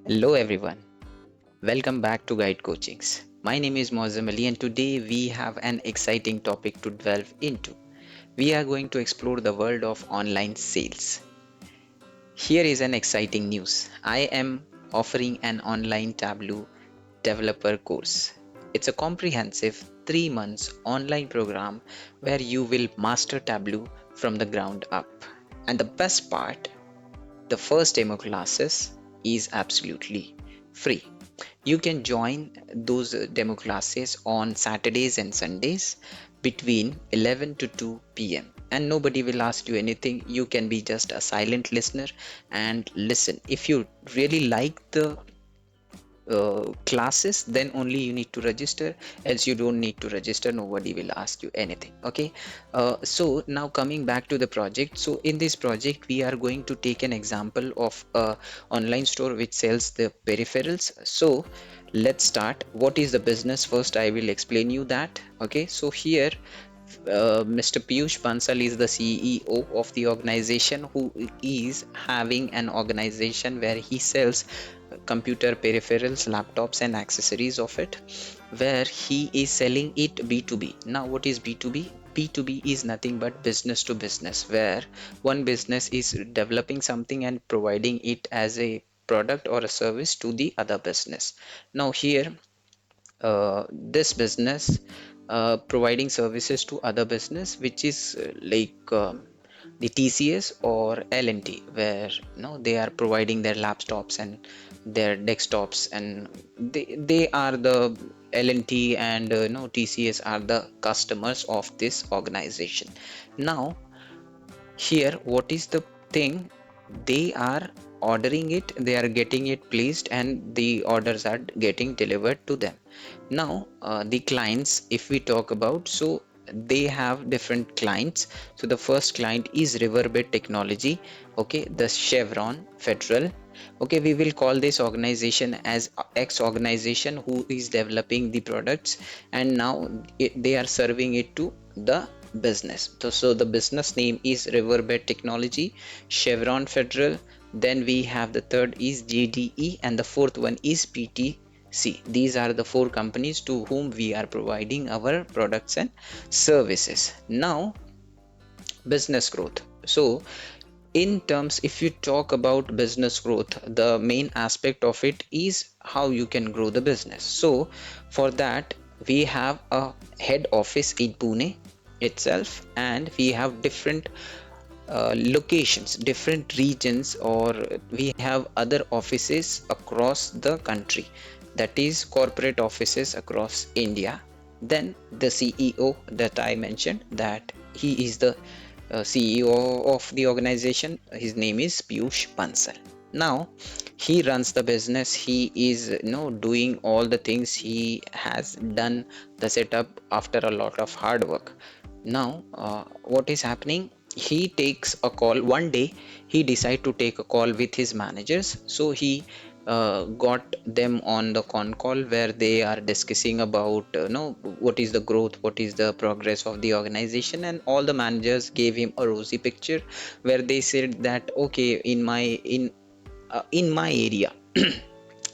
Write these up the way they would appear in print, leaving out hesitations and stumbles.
Hello everyone, welcome back to Guide Coachings. My name is Mozam Ali and today we have an exciting topic to delve into. We are going to explore the world of online sales. Here is an exciting news. I am offering an online Tableau developer course. It's a comprehensive 3 months online program where you will master Tableau from the ground up. And the best part, the first demo classes is absolutely free. You can join those demo classes on Saturdays and Sundays between 11 to 2 p.m. and nobody will ask you anything. You can be just a silent listener and listen. If you really like the classes, then only you need to register, else you don't need to register, nobody will ask you anything. Okay, so now coming back to the project. So in this project we are going to take an example of a online store which sells the peripherals. So let's start. What is the business? First I will explain you that. Okay, so here Mr. Piyush Bansal is the CEO of the organization, who is having an organization where he sells computer peripherals, laptops and accessories of it, where he is selling it B2B. Now what is B2B? B2B is nothing but business to business, where one business is developing something and providing it as a product or a service to the other business. Now here this business providing services to other business, which is the TCS or L&T, where they are providing their laptops and their desktops, and they are the L&T and TCS are the customers of this organization. Now here what is the thing? They are ordering it, they are getting it placed, and the orders are getting delivered to them. Now the clients, if we talk about, so they have different clients. So the first client is Riverbed Technology. Okay, the Chevron, Federal. Okay, we will call this organization as X organization, who is developing the products, and now they are serving it to the business. So the business name is Riverbed Technology, Chevron, Federal. Then we have the third is JDE, and the fourth one is PTC. These are the four companies to whom we are providing our products and services. Now business growth. So in terms, if you talk about business growth, the main aspect of it is how you can grow the business. So for that we have a head office in Pune itself, and we have different locations, different regions, or we have other offices across the country, that is corporate offices across India. Then the CEO that I mentioned, that he is the CEO of the organization, his name is Piyush Bansal. Now he runs the business, he is doing all the things, he has done the setup after a lot of hard work. Now what is happening, he takes a call one day. He decided to take a call with his managers. So he got them on the con call where they are discussing about what is the growth, what is the progress of the organization, and all the managers gave him a rosy picture, where they said that okay, in my area.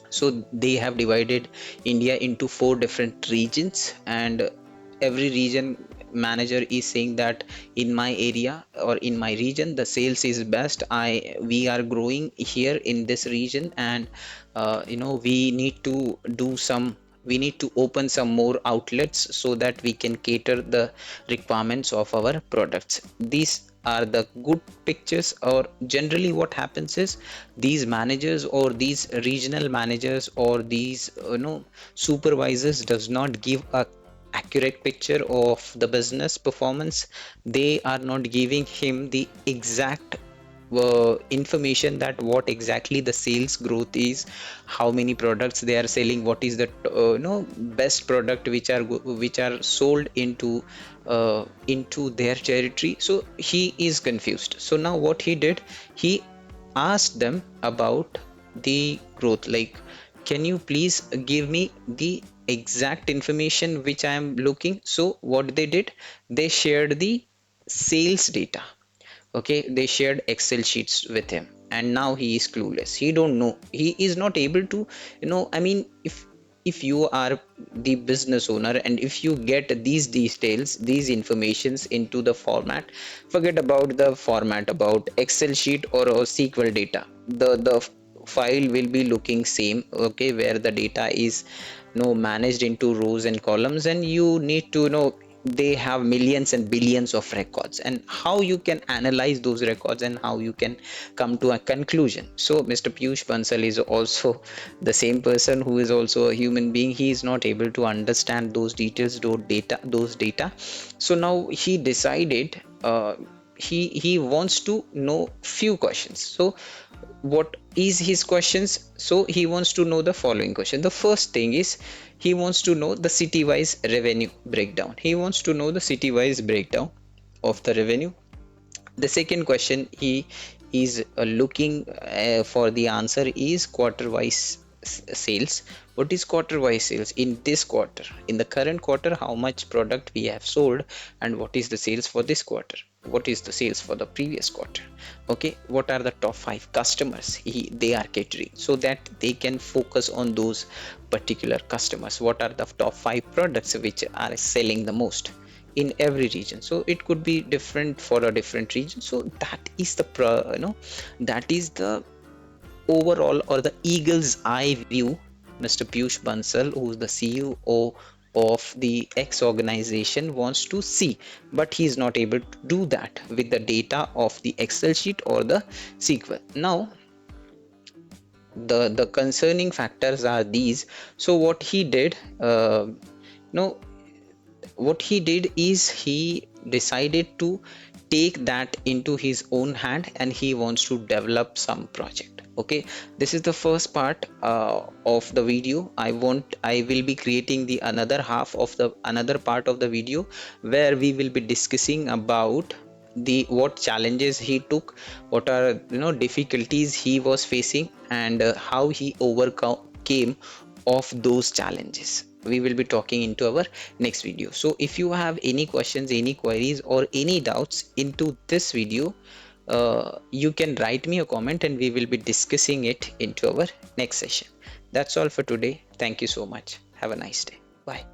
So they have divided India into four different regions, and every region manager is saying that in my area or in my region the sales is best. We are growing here in this region, and we need to do some, we need to open some more outlets so that we can cater the requirements of our products. These are the good pictures. Or generally what happens is, these managers or these regional managers or these supervisors does not give a accurate picture of the business performance. They are not giving him the exact information that what exactly the sales growth is, how many products they are selling, what is the best product which are sold into their territory. So he is confused. So now what he did, he asked them about the growth, like, can you please give me the exact information which I am looking. So what they did, they shared the sales data. Okay, they shared Excel sheets with him. and now he is clueless. He don't know, he is not able to, I mean, if you are the business owner and if you get these details, these informations into the format, forget about the format about Excel sheet or a SQL data, the file will be looking same, okay, where the data is managed into rows and columns, and you need to know they have millions and billions of records, and how you can analyze those records and how you can come to a conclusion. So Mr. Piyush Bansal is also the same person who is also a human being. He is not able to understand those details, those data. So now he decided, he wants to know few questions. So what is his questions? So he wants to know the following question. The first thing is, he wants to know the city wise revenue breakdown. He wants to know the city wise breakdown of the revenue. The second question he is looking for the answer is quarter wise sales. What is quarter wise sales in this quarter, in the current quarter, how much product we have sold, and what is the sales for this quarter, what is the sales for the previous quarter. Okay, what are the top 5 customers they are catering, so that they can focus on those particular customers. What are the top 5 products which are selling the most in every region? So it could be different for a different region. So that is the that is the overall or the eagle's eye view Mr. Piyush Bansal, who's the CEO of the X organization, wants to see, but he's not able to do that with the data of the Excel sheet or the SQL. Now the concerning factors are these. So what he did, no what he did is he decided to take that into his own hand, and he wants to develop some project. Okay, this is the first part of the video. I will be creating the another half of the another part of the video, where we will be discussing about the what challenges he took, what are difficulties he was facing, and how he overcame of those challenges. We will be talking into our next video. So if you have any questions, any queries, or any doubts into this video, you can write me a comment and we will be discussing it into our next session. That's all for today. Thank you so much. Have a nice day. Bye.